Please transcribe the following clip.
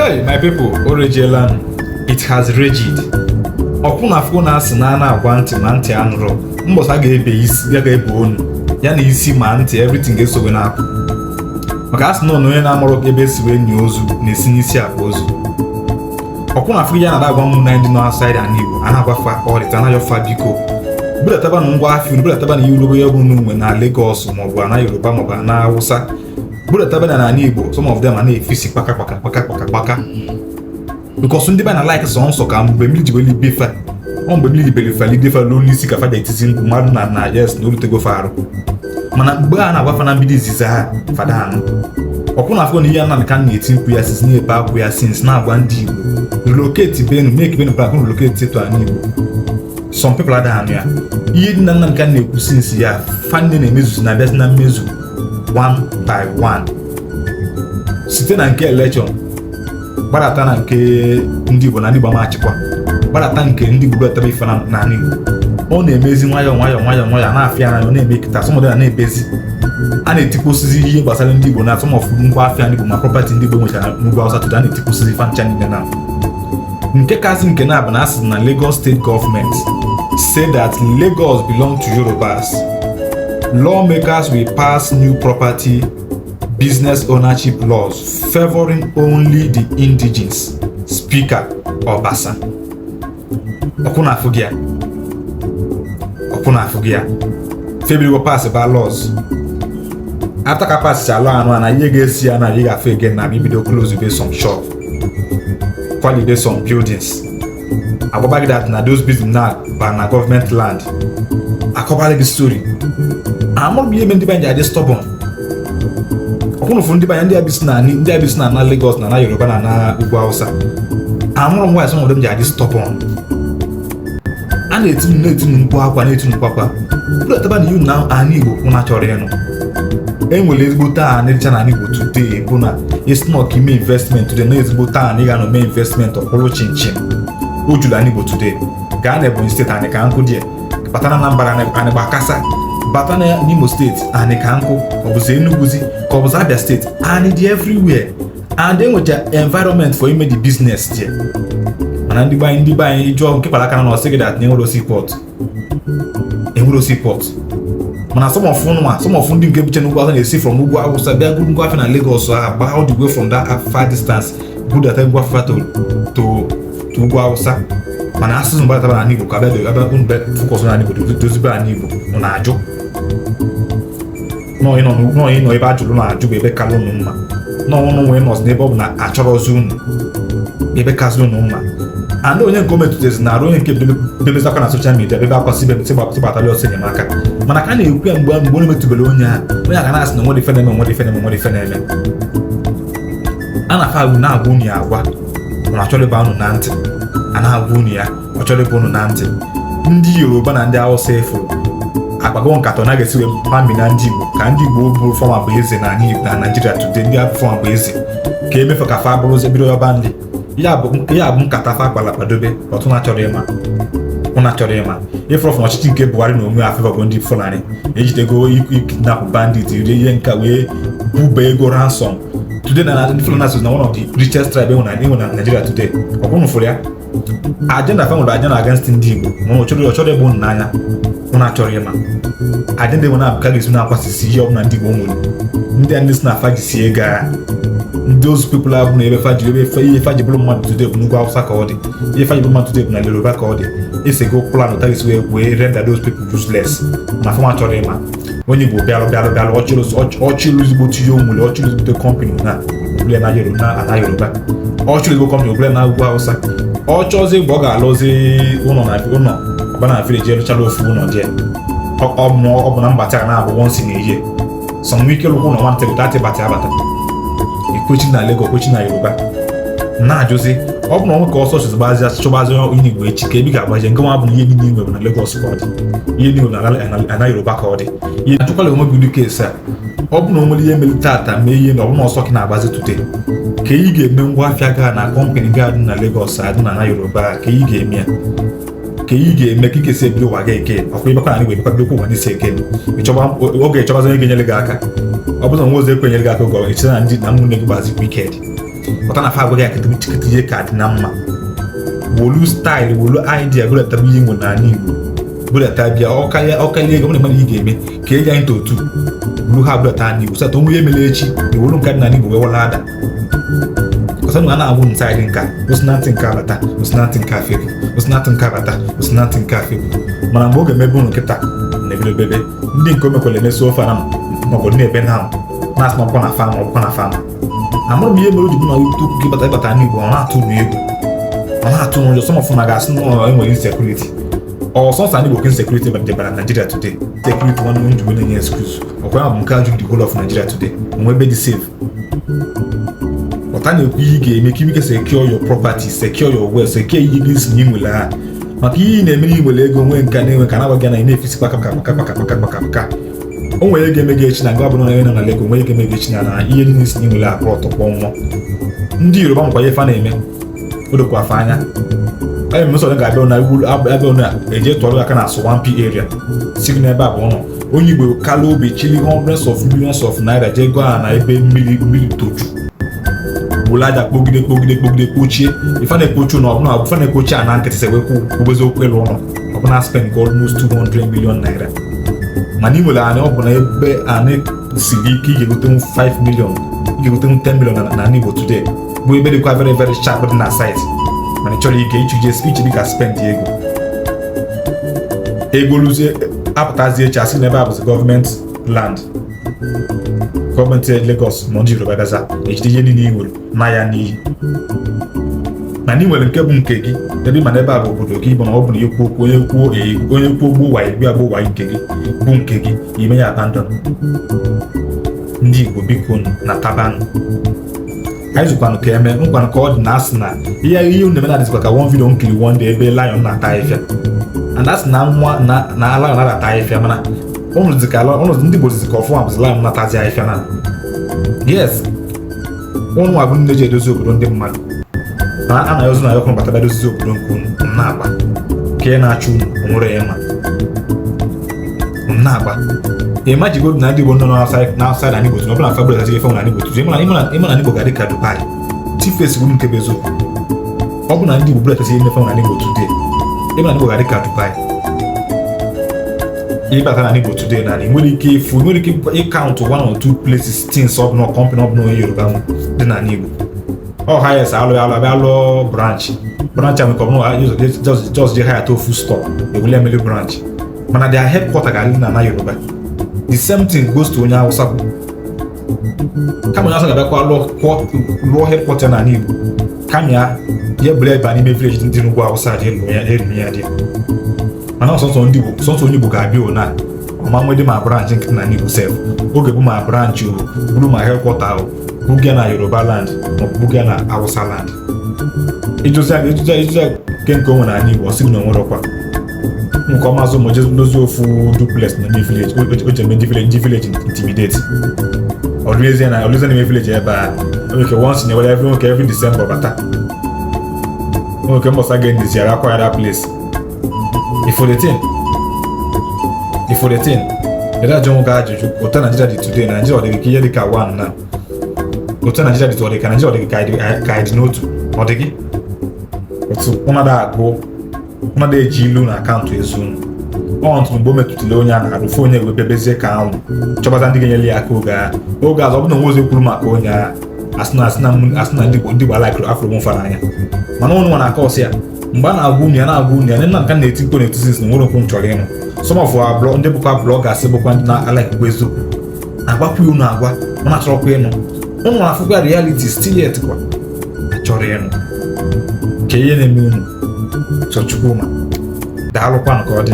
Hey, my people, Orejelan, it has raged. Ọkwụna afọ na-asị na agwa ntị ma ntị anụrụ mbọsa ga-ebe isi ga-ebe onu ya na isi ma ntị everything ga-esobe n'akụ maka asị na onye na-amụrụ ebe esi wee nye ozu na-esi n'isi akpa ozu. Ọkwụna afọ ya na-agwa ụmụ na ndị nọ outside an Igbo a na-agwafa ọrịta anaghị ọfa biko bulataba na ngwa afọ bulataba na Yoruba ya bụ n'ugwe na Lagos maọbụ na Yoruba maọbụ na Hausa bulataba na Igbo some of them a na-efisi kpaka because ndị ba na like sọ ka mgbe mmiri jibeli befa mgbe mmiri belifa lidefa n'olu isi ka fada etizi mkpu mmadụ na yes na olutego farụ mana mgbe a na-agwafa na mbido izizi ha fada anụ ọkwụna afọ na ihe a na-aka na-eti mkpu ya sisi na-ebe akwụ ya since na-agwa ndị Igbo relocate Benu make Benu back relocate to an Igbo some people ada anụ ya ihe dị na nna nke na-ekwu since ya fande na-emezuzi na abịazi na mmezu one by one site na nke election gbadata na nke ndị Igbo na ndị Igbo amachịkwa gbadata nke ndị Igbo etebe ife na Igbo ọ na-emezi nwayọọ na-afịa na na-eme kịta sọmọdụ na-ebezi a na-etikposizi ihe gbasara ndị Igbo na sọmọfụ ngwa afịa ndị Igbo ma property ndị Igbo nwechara n'ugwu Hausa tutu a na-etikposizi fancha niile na nke kasị nke na-abụ na asị na Lagos State Government say that Lagos belong to Yorubas. Lawmakers will pass new property business ownership laws favoring only the indigenes. Speaker Obasa. Ọkwụna afụgịa February will pass by laws. After ka pass law anụ na ihe ga-esi ya na ihe ga-afụ again na bibido close be some shop quality some buildings. Agbabagi that na those buildings na government land. Akọbara gị story. Amụrụ bụ ihe ndị banye adị stubborn. Ọkwụna ụfụ ndị banye ndị abisi na Lagos na Yoruba na ugwu Hausa. Amụrụ nwaanyị some of them ji adị stubborn. A na-etinu mkpu akwa bulataba na iwu na ana Igbo kwụna chọrọ ịnụ enwere ezigbo taa na-ejicha na Igbo today bụ na isi na ọka ime investment today na ezigbo taa na ị ga-anọ mee investment ọkwụrụ chinchin o juru ana Igbo today gaa na Ebonyi steeti anyị ka nkụ die bata na Anambra anyị gbakasa bata na n'Imo steeti anyị ka nkụ ọ bụzi Enuguzi ka ọ bụzi Abia steeti anyị dị everywhere and enwecha environment for ime the business there. Mana ndị be anyị jụọ nke kpara aka na ọsị gị dat na enwero seaport mana some of ndị nke biche n'ugwu Hausa na-esi from ugwu Hausa bịa ngwa afọ na Lagos agba all the way from that far distance budata ngwa afọ to ugwu Hausa mana asụsụ mgbataba na Igbo ka bịa focus na Igbo dozibe na Igbo nọ na-ajụ nọ ebe ajụrụ na-ajụ bụ ebe kalụ unu mma n'ọnwụ nwee nọs n'ebe ọ bụ na achọrọzi unu ebe kasị unu mma and onye nke o metụtezi na arụ onye nke bebezakwa na social media ebe akwasị gbatara ọsọ enyemaka mana ka a na-ekwu ya mgbe onye metụbere onye a ga na-asị na nwere ife na-eme a na-afa agwụ na-agwa unu ya agwa ọ na-achọrọ ịba unu na ntị a na-agwa unu ya ọ chọrọ ịba unu na ntị ndị Yoruba na ndị Hausa efu akpago nkata ọ na-ga-esi wee pami na ndị Igbo ka ndị Igbo bụrụ fọma bụ eze na Nigeria today ndị abụ fọma bụ eze ka emefe ka fa bụrụ ụzọ bido ọba ndị ya bụ nkata fa kpalapadobe ọtụ na-achọrọ ịma ịfụrụ fọ ọchịchị nke Buhari na onwe afịfọgo ndị Fulani ejidego kidnap bandit rie ihe nka wee buba ego ransom today na ndị Fulani na one of the richest tribe enwe na Nigeria today ọkwụnụ fụrụ ya agenda fa nwere agenda against ndị Igbo ma ọ chọrọ egbu unu n'anya unu achọrọ ịma agenda enwe na-abụka ga-esi na-akwasịsị ihe ọbụla ndị Igbo nwere ndị si na afa jisi ego agha those people abụ na ebe ihe faji bụrụ mmadụ today bụ n'ugwu Hausa ka ọ dị ihe faji bụrụ mmadụ today bụ na Yoruba ka ọ dị esego plan ụta isi wee render those people useless na fọma chọrọ ịma onye Igbo bịalụ ọchịlụ ezigbo tinye onwere ọchịlụ ezigbo company na obule na Yoruba ọchịlụ ezigbo company obule na ugwu Hausa ọchọzi mgbe ọ ga-alụzi ụlọ ọba na village elụchara ofu ụlọ dị ọ bụ na mbata ga na-abụ once na ihe some ike lụkwụ ụlọ nwantị bụta atịbata abata ikwechi na Lagos kwechi na Yoruba na-ajụzi ọ bụ na ọnwụ ka ọsọ chọbazi onye Igbo echi ka ebi ga-agbaje nke nwa bụ na ihe niile nwere na Lagos ka ọ dị ihe niile na Yoruba ka ọ dị ihe achọkwala onwe gị ụdị kesi a ọ bụ na onwere ihe mere tata mee ihe na ọ bụ na ọsọ gị na-agbazi today ka ị ga-eme ngwa afịa gaa na kọmpanị gaa dị na Lagos adị na Yoruba ka ị ga-eme ya ka ị ga-eme ka ị ga-esi ebido ụwa gị eke ọkwa ibekwa na Igbo ebekwa ụwa n'isi eke oge ịchọbazi onye ga-enyere gị aka ọ bụrụ na nwa ozi ekwenyere gị aka oge echere na ndị na ụmụnne gị gbazi wiked pụta na fa agwaghị ya kịtịkịtị ihe ka dị na mma wolu staịlụ wolu idea bụlata ihe nwe n'ala Igbo bụlata bịa ọkalie ego mmadụ ị ga-eme ka ị ga into otu buru ha bụlata ala Igbo sata onwe ihe mere echi ewolu nke dị n'ala Igbo wee wala ada ọsanụ a na-agwụ nsaịdị nka osinantị nke abata osinantị nke afebu osinantị nke abata osinantị nke afebu mana mgbe ọ ga-emebe ụnụ nkịta na-ebido bebe ndị nke o mekwara emesi ofe na maọbụ na-ebe na ahụ na-asị maọbụkwa na fam maọbụkwa na fam amụrụ m ihe mere o ji bụ na tupu gị ịbata n'Igbo ọ na-atụ unu egwu ọ na-atụ n'ụjọ sọmọfụ na ga-asị n'ụlọ enwere insekuriti ọsọsọ ndị Igbo ka insekuriti debara Nigeria today sekuriti nwanne m jigo na-enye excuse ọkwa ya bụ nke ajụ the whole of Nigeria today onwe ebe dị safe ọta na-ekwu ihe ị ga-eme ka ike secure your property secure your wealth secure ihe gị si n'inwele ha maka ihe ị na-eme n'inwele ego nwee nka na-enwe ka na-agwa gị na ị na-efisikwa kpakapakapakapakapaka o nwere ego emege echi na nga ọbụla onye nọ na Lagos nwere ego emege echi na ihe niile si n'inwele akpọ ọtọ kpọnwụọ ndị Yoruba nwekwa ihe fa na-eme odokwa fa anya onye mmesọ ga-abịa na ebe ọ na-eje tụọrọ aka na Swampi area si gị n'ebe a bụ ụlọ onye Igbo kala obi chili hundreds of millions of naira jee go na ebe mmiri toju bulaja kpogide kpochie ife na-ekpochu na ọbụna ife na-ekpochi a na nkịtị sekwe kwubezi okwu elu ụlọ ọbụna spend almost 200 million naira mana ị nwere anyị ọ bụ na ebe anyị siri ike ị ga-egotenwu 5 million ị ga-egotenwu 10 million na Igbo today bụ ebe dịkwa very very sharp dị na site mana ị chọrọ ike ichuje speech dịka spend ego luzie apụtazi echi asị n'ebe a bụzi gọọmenti land gọọmenti Lagos ma ndị Yoruba gaza ejide ihe niile i nwere na ya n'iyi na ndị nwere nke bụ nke gị ebe mana ebe a bụ obodo gị bụ na ọ bụ na ekwu okwu onye kwuo ogbo wayo bịa gbo wayo nke gị bụ nke gị ime ya abandon ndị Igbo biko na tabanụ anyị zụkwanụ ka eme nkwanụ ka ọ dị na asị na ihe unu eme na-adịzikwa ka one video nkiri one day ebe lion na-ata ahịfịa and asị na nwa na lion na-ata ahịfịa mana ọnụzi ndị Igbo zizi ka ọfụma bụzi lion na-atazi ahịfịa na yes ụnụ abụ ndị ji edozi obodo ndị mmadụ na a na-ayọzụ na ayọkụ bata dozizi obodo nke unu na-agba ka ị na-achụ unu onwere ya ma na-agba imajigo na ndị Igbo nọ n'outside na Igbo ọ bụla fabụl gazi efe na Igbo tuzu ịma na Igbo ga-adị ka Dubai T-Face bụ nke bụ eziokwu ọ bụ na ndị Igbo bụla ihe nefe na Igbo today ịma na Igbo ga-adị ka Dubai ịbata na Igbo today na nwere ike ịkaụntụ one or two places things ọ bụla company ọ bụla onye Yoruba dị na Igbo ọ hayes alụ branch ahụ nke ọbụla just je hire tofu store ewule emeli branch mana their headquarter ga-adị na Yoruba the same thing goes to onye Hausa bụ kama onye Hausa ga-abịakwa lụọ headquarter na Igbo kama ya bụrụ ebe n'ime village ndị n'ugwu Hausa dị elu ya dị mana ọsọsọ onye Igbo ga-abịa ona ọma nwede ma branch nkịtị na Igbo sef oge bụ ma branch bụrụ ma headquarter ahụ buga na Yoruba land maọbụ buga na Hausa land ijuzi nke onwe na Igbo ọsị na onwere ọkwa nke ọma azụ ma dozie ofu duplex na village o ji eme ndị village intimidate ọlụezie na village ebe a nweke once in a while every December bata nweke mbọsa ga-enyeziara akwa ya place ifo the thing ede ajọ nwoke ajụjụ otu Nigeria dị today na Nigeria ọ dịghị ka ihe dịka one na otu Nigeria dị today ka Nigeria ọ dịghị ka anyị dị n'otu ọ dịghị otu ụnadụ eji ilu na akaụntụ ezu unu ọ ntụrụ mgbe o metụtụla onye a na-arụfe onye webebezie ka anwụ chọbata ndị ga-enyere ya aka oge azụ ọ bụ na nwe ozi kwuru maka onye agha asị na ndị Igbo alaikụrụ afro mụfara anya mana ụnụ nwa na-aka ọsị ya mgbe a na-agwa unu ya nne na nka na-eti mkpọ na-eti sis na nwere okwu m chọrọ ịnụ some of our ndị bụkwa blọgas bụkwa ndị na-alaikụkwa eziokwu na-agbakwa unu agwa ọ na-achọrọkwa ịnụ ụnụ na-afụkwa reality still yet kwa achọrọ ịnụ ka ihe na-eme unu Chukwuma daalụkwanụ ka ọ dị